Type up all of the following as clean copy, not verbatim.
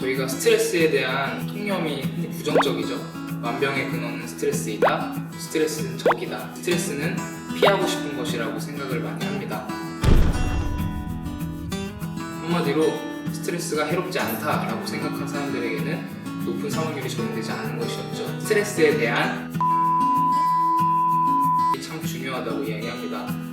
저희가 스트레스에 대한 통념이 흔히 부정적이죠. 만병의 근원은 스트레스이다. 스트레스는 적이다. 스트레스는 피하고 싶은 것이라고 생각을 많이 합니다. 한마디로 스트레스가 해롭지 않다라고 생각한 사람들에게는 높은 사망률이 적용되지 않은 것이었죠. 스트레스에 대한 참 중요하다고 이야기합니다.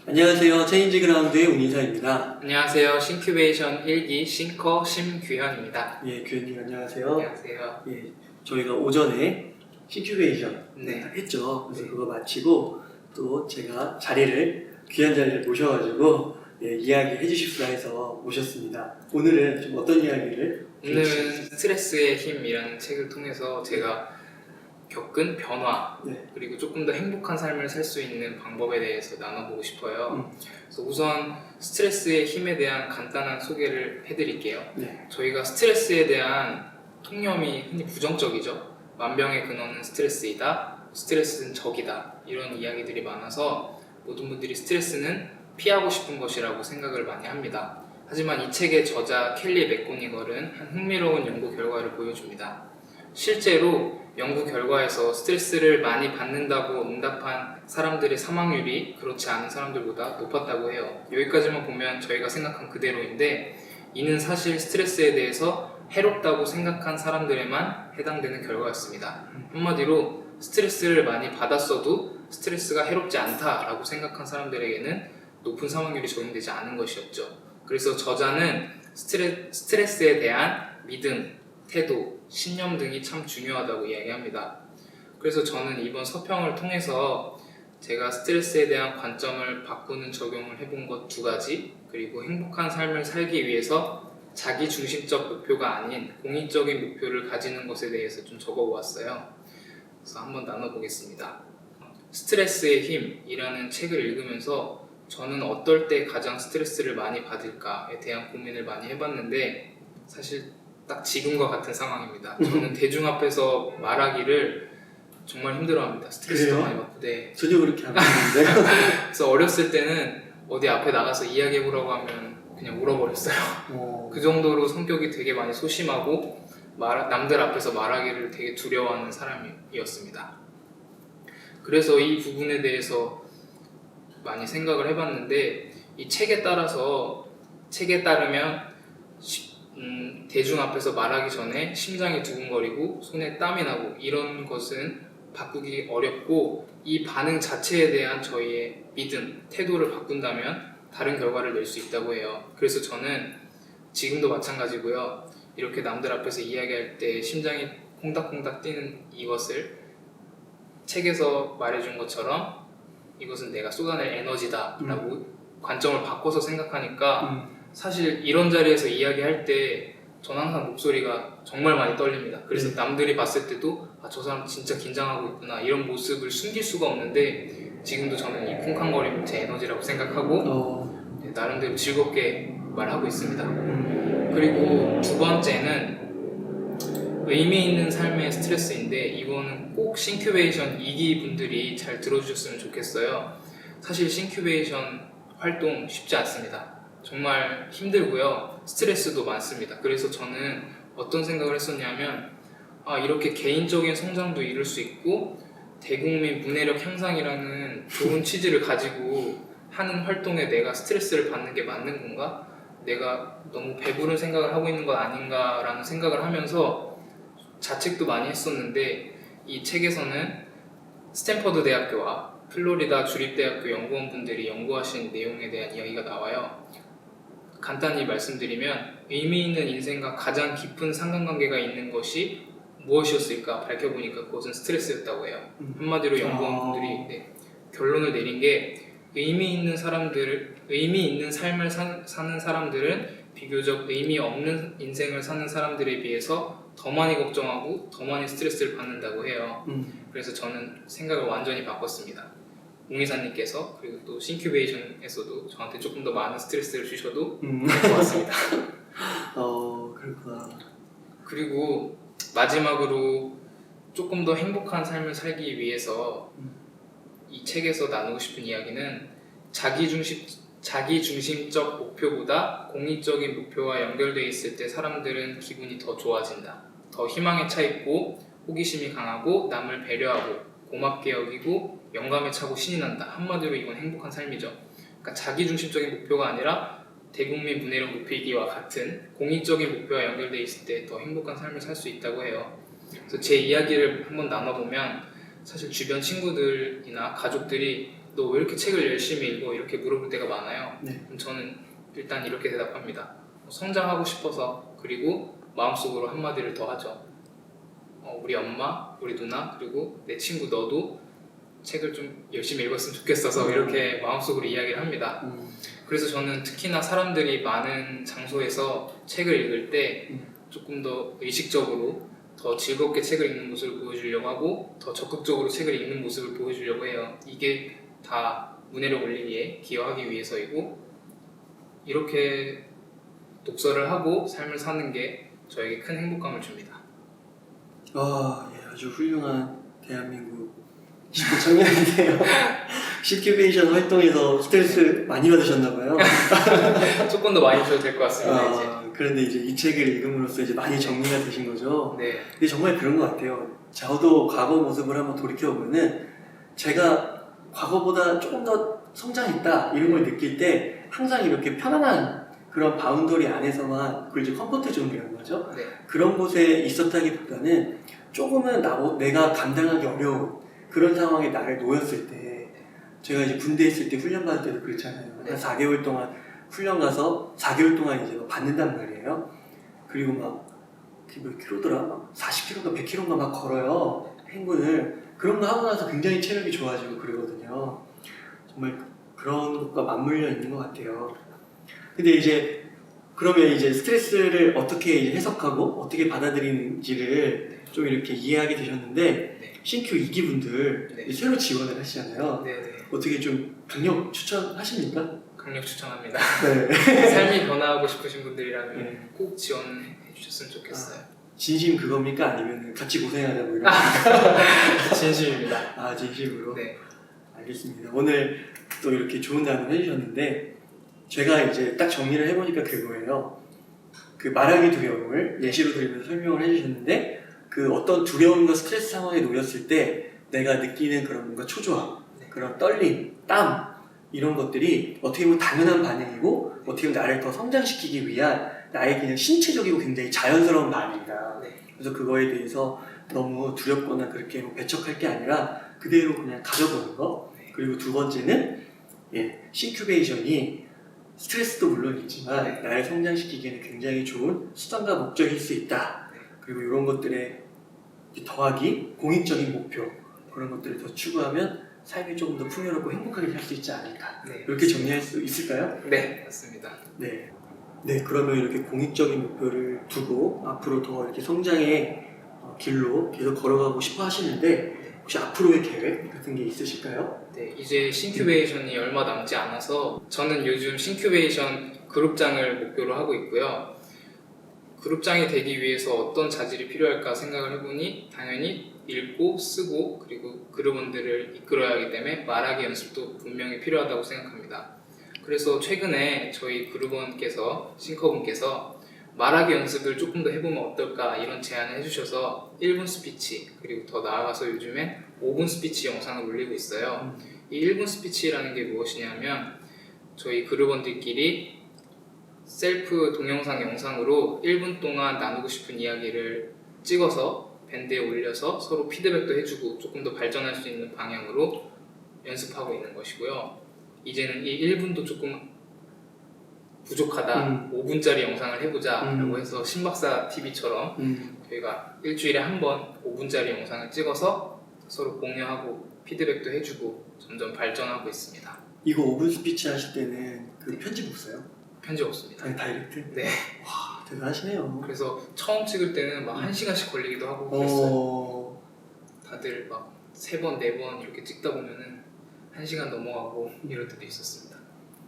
안녕하세요. 체인지그라운드의 운인사입니다. 안녕하세요. 싱큐베이션 1기 싱커 심규현입니다. 예, 규현님 안녕하세요. 안녕하세요. 예, 저희가 오전에 싱큐베이션 네. 했죠. 그래서 네. 그거 마치고 또 제가 귀한 자리를 모셔가지고 이야기 해주십사 해서 모셨습니다. 오늘은 좀 어떤 이야기를? 오늘은 스트레스의 힘이라는 책을 통해서 제가 겪은 변화 네. 그리고 조금 더 행복한 삶을 살 수 있는 방법에 대해서 나눠보고 싶어요. 그래서 우선 스트레스의 힘에 대한 간단한 소개를 해드릴게요. 네. 저희가 스트레스에 대한 통념이 흔히 부정적이죠. 만병의 근원은 스트레스이다. 스트레스는 적이다. 이런 이야기들이 많아서 모든 분들이 스트레스는 피하고 싶은 것이라고 생각을 많이 합니다. 하지만 이 책의 저자 켈리 맥고니걸은 한 흥미로운 연구 결과를 보여줍니다. 실제로 연구 결과에서 스트레스를 많이 받는다고 응답한 사람들의 사망률이 그렇지 않은 사람들보다 높았다고 해요. 여기까지만 보면 저희가 생각한 그대로인데 이는 사실 스트레스에 대해서 해롭다고 생각한 사람들에만 해당되는 결과였습니다. 한마디로 스트레스를 많이 받았어도 스트레스가 해롭지 않다라고 생각한 사람들에게는 높은 사망률이 적용되지 않은 것이었죠. 그래서 저자는 스트레스에 대한 믿음, 태도, 신념 등이 참 중요하다고 이야기합니다. 그래서 저는 이번 서평을 통해서 제가 스트레스에 대한 관점을 바꾸는 적용을 해본 것 2가지, 그리고 행복한 삶을 살기 위해서 자기 중심적 목표가 아닌 공익적인 목표를 가지는 것에 대해서 좀 적어보았어요. 그래서 한번 나눠보겠습니다. 스트레스의 힘이라는 책을 읽으면서 저는 어떨 때 가장 스트레스를 많이 받을까에 대한 고민을 많이 해봤는데 사실 딱 지금과 같은 상황입니다. 저는 대중 앞에서 말하기를 정말 힘들어합니다. 스트레스도 많이 받고. 네. 전혀 그렇게 안 하는데. 그래서 어렸을 때는 어디 앞에 나가서 이야기해보라고 하면 그냥 울어버렸어요. 그 정도로 성격이 되게 많이 소심하고 남들 앞에서 말하기를 되게 두려워하는 사람이었습니다. 그래서 이 부분에 대해서 많이 생각을 해봤는데 이 책에 따르면 대중 앞에서 말하기 전에 심장이 두근거리고 손에 땀이 나고 이런 것은 바꾸기 어렵고 이 반응 자체에 대한 저희의 믿음, 태도를 바꾼다면 다른 결과를 낼 수 있다고 해요. 그래서 저는 지금도 마찬가지고요. 이렇게 남들 앞에서 이야기할 때 심장이 콩닥콩닥 뛰는 이것을 책에서 말해준 것처럼 이것은 내가 쏟아낼 에너지다 라고 관점을 바꿔서 생각하니까 사실 이런 자리에서 이야기할 때 전 항상 목소리가 정말 많이 떨립니다. 그래서 남들이 봤을 때도 저 사람 진짜 긴장하고 있구나 이런 모습을 숨길 수가 없는데 지금도 저는 이 쿵쾅거림을 제 에너지라고 생각하고 나름대로 즐겁게 말하고 있습니다. 그리고 2번째는 의미 있는 삶의 스트레스인데 이거는 꼭 싱큐베이션 2기 분들이 잘 들어주셨으면 좋겠어요. 사실 싱큐베이션 활동 쉽지 않습니다. 정말 힘들고요. 스트레스도 많습니다. 그래서 저는 어떤 생각을 했었냐면 이렇게 개인적인 성장도 이룰 수 있고 대국민 문해력 향상이라는 좋은 취지를 가지고 하는 활동에 내가 스트레스를 받는 게 맞는 건가? 내가 너무 배부른 생각을 하고 있는 것 아닌가라는 생각을 하면서 자책도 많이 했었는데 이 책에서는 스탠퍼드 대학교와 플로리다 주립대학교 연구원분들이 연구하신 내용에 대한 이야기가 나와요. 간단히 말씀드리면 의미 있는 인생과 가장 깊은 상관관계가 있는 것이 무엇이었을까 밝혀보니까 그것은 스트레스였다고 해요. 한마디로 연구원분들이 결론을 내린 게 의미 있는 삶을 사는 사람들은 비교적 의미 없는 인생을 사는 사람들에 비해서 더 많이 걱정하고 더 많이 스트레스를 받는다고 해요. 그래서 저는 생각을 완전히 바꿨습니다. 웅이사님께서 그리고 또 싱큐베이션에서도 저한테 조금 더 많은 스트레스를 주셔도 될 것 같습니다. 그렇구나. 그리고 마지막으로 조금 더 행복한 삶을 살기 위해서 이 책에서 나누고 싶은 이야기는 자기중심적 목표보다 공익적인 목표와 연결되어 있을 때 사람들은 기분이 더 좋아진다. 더 희망에 차 있고 호기심이 강하고 남을 배려하고 고맙게 여기고 영감에 차고 신이 난다. 한마디로 이건 행복한 삶이죠. 그러니까 자기중심적인 목표가 아니라 대국민 문해력 높이기와 같은 공익적인 목표와 연결되어 있을 때 더 행복한 삶을 살 수 있다고 해요. 그래서 제 이야기를 한번 나눠보면 사실 주변 친구들이나 가족들이 너 왜 이렇게 책을 열심히 읽어? 이렇게 물어볼 때가 많아요. 네. 그럼 저는 일단 이렇게 대답합니다. 성장하고 싶어서, 그리고 마음속으로 한마디를 더 하죠. 우리 엄마, 우리 누나, 그리고 내 친구 너도 책을 좀 열심히 읽었으면 좋겠어서 이렇게 마음속으로 이야기를 합니다. 그래서 저는 특히나 사람들이 많은 장소에서 책을 읽을 때 조금 더 의식적으로 더 즐겁게 책을 읽는 모습을 보여주려고 하고 더 적극적으로 책을 읽는 모습을 보여주려고 해요. 이게 다 문해력 올리기에 기여하기 위해서이고, 이렇게 독서를 하고 삶을 사는 게 저에게 큰 행복감을 줍니다. 예, 아주 훌륭한 대한민국 20대 청년이세요. CQ베이션 활동에서 스트레스 많이 받으셨나봐요. 조금 더 많이 줘도 될 것 같습니다. 이제. 그런데 이제 이 책을 읽음으로써 이제 많이 정리가 되신 거죠. 네. 근데 정말 그런 것 같아요. 저도 과거 모습을 한번 돌이켜보면은 제가 과거보다 조금 더 성장했다 이런 걸 느낄 때 항상 이렇게 편안한 그런 바운더리 안에서만, 그걸 이제 컴포트 존이라는 거죠. 네. 그런 곳에 있었다기보다는 조금은 내가 감당하기 어려운 그런 상황에 나를 놓였을 때, 제가 이제 군대 있을 때 훈련 받을 때도 그렇잖아요. 네. 한 4개월 동안 훈련 가서 4개월 동안 이제 막 받는단 말이에요. 그리고 막 몇 킬로더라? 막 40킬로인가 100킬로인가 막 걸어요. 행군을. 그런 거 하고 나서 굉장히 체력이 좋아지고 그러거든요. 정말 그런 것과 맞물려 있는 것 같아요. 근데 이제 그러면 이제 스트레스를 어떻게 이제 해석하고 어떻게 받아들이는지를 좀 이렇게 이해하게 되셨는데, 네. 신규 2기분들 네. 새로 지원을 하시잖아요. 네네. 어떻게 좀 강력 추천하십니까? 강력 추천합니다. 네. 삶이 변화하고 싶으신 분들이라면 네. 꼭 지원해 주셨으면 좋겠어요. 진심 그겁니까? 아니면 같이 고생하자 뭐 이런 진심입니다. 진심으로? 네. 알겠습니다. 오늘 또 이렇게 좋은 답을 해주셨는데, 제가 이제 딱 정리를 해보니까 그거예요. 그 말하기 두려움을 예시로 들면서 설명을 해주셨는데, 그 어떤 두려움과 스트레스 상황에 놓였을 때 내가 느끼는 그런 뭔가 초조함, 네. 그런 떨림, 땀, 이런 것들이 어떻게 보면 당연한 반응이고, 어떻게 보면 나를 더 성장시키기 위한 나의 그냥 신체적이고 굉장히 자연스러운 반응이다. 네. 그래서 그거에 대해서 너무 두렵거나 그렇게 배척할 게 아니라 그대로 그냥 가져보는 거. 네. 그리고 두 번째는 C큐베이션이 스트레스도 물론 있지만 네. 나를 성장시키기에는 굉장히 좋은 수단과 목적일 수 있다. 네. 그리고 이런 것들에 더하기 공익적인 목표, 그런 것들을 더 추구하면 삶이 조금 더 풍요롭고 행복하게 살 수 있지 않을까. 네. 이렇게 정리할 수 있을까요? 네, 맞습니다. 네. 네, 그러면 이렇게 공익적인 목표를 두고 앞으로 더 이렇게 성장의 길로 계속 걸어가고 싶어 하시는데, 혹시 앞으로의 계획 같은 게 있으실까요? 네, 이제 신큐베이션이 얼마 남지 않아서 저는 요즘 신큐베이션 그룹장을 목표로 하고 있고요. 그룹장이 되기 위해서 어떤 자질이 필요할까 생각을 해보니 당연히 읽고 쓰고 그리고 그룹원들을 이끌어야 하기 때문에 말하기 연습도 분명히 필요하다고 생각합니다. 그래서 최근에 저희 그룹원께서, 싱커분께서 말하기 연습을 조금 더 해보면 어떨까 이런 제안을 해주셔서 1분 스피치, 그리고 더 나아가서 요즘엔 5분 스피치 영상을 올리고 있어요. 이 1분 스피치라는 게 무엇이냐면 저희 그룹원들끼리 셀프 동영상 영상으로 1분 동안 나누고 싶은 이야기를 찍어서 밴드에 올려서 서로 피드백도 해주고 조금 더 발전할 수 있는 방향으로 연습하고 있는 것이고요. 이제는 이 1분도 조금 부족하다, 5분짜리 영상을 해보자 라고 해서 신박사 TV처럼 저희가 일주일에 한 번 5분짜리 영상을 찍어서 서로 공유하고 피드백도 해주고 점점 발전하고 있습니다. 이거 5분 스피치 하실 때는 그 편집 없어요? 편집 없습니다. 아니, 다이렉트? 네. 와, 대단하시네요. 그래서 처음 찍을 때는 막 1시간씩 걸리기도 하고 그랬어요. 다들 막 3번, 4번 이렇게 찍다 보면은 1시간 넘어가고 이럴 때도 있었습니다.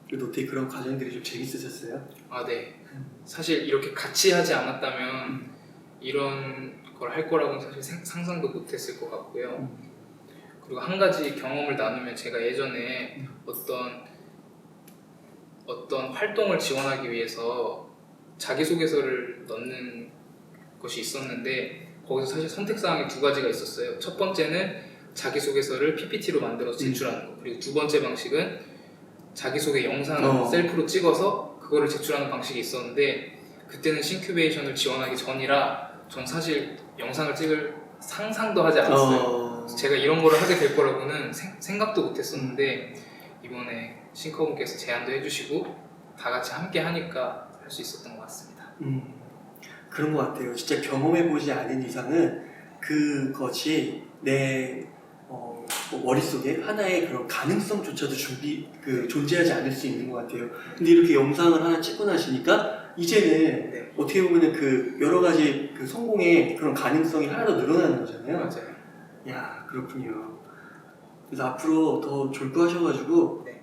그래도 어떻게 그런 과정들이 좀 재밌으셨어요? 아, 네. 사실 이렇게 같이 하지 않았다면 이런 걸 할 거라고는 사실 상상도 못했을 것 같고요. 그리고 한 가지 경험을 나누면 제가 예전에 어떤 활동을 지원하기 위해서 자기소개서를 넣는 것이 있었는데 거기서 사실 선택사항이 두 가지가 있었어요. 첫 번째는 자기소개서를 PPT로 만들어서 제출하는 거, 그리고 두 번째 방식은 자기소개 영상을 셀프로 찍어서 그거를 제출하는 방식이 있었는데 그때는 신큐베이션을 지원하기 전이라 전 사실 영상을 찍을 상상도 하지 않았어요. 제가 이런 거를 하게 될 거라고는 생각도 못했었는데 이번에 싱커분께서 제안도 해주시고 다 같이 함께 하니까 할 수 있었던 것 같습니다. 그런 것 같아요. 진짜 경험해보지 않은 이상은 그것이 내 뭐 머릿속에 하나의 그런 가능성조차도 존재하지 않을 수 있는 것 같아요. 근데 이렇게 영상을 하나 찍고 나시니까 이제는 네. 어떻게 보면은 그 여러 가지 그 성공의 그런 가능성이 하나 더 늘어나는 거잖아요. 맞아요. 야, 그렇군요. 그래서 앞으로 더 졸부하셔가지고 네.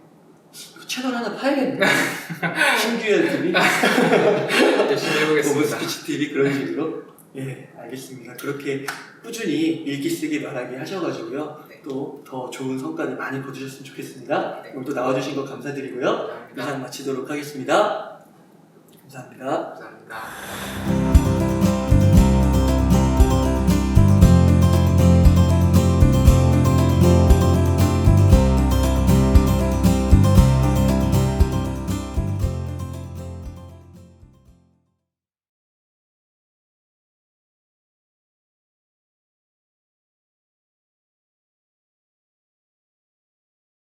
채널 하나 파야겠네요. 신규현 TV, 열심히 해보겠습니다. 오브스피치 TV 그런 식으로. 예, 알겠습니다. 그렇게 꾸준히 읽기 쓰기 말하기 하셔가지고요. 네. 또 더 좋은 성과를 많이 거두셨으면 좋겠습니다. 네. 오늘 또 나와주신 거 감사드리고요. 감사합니다. 이상 마치도록 하겠습니다. 감사합니다. 감사합니다.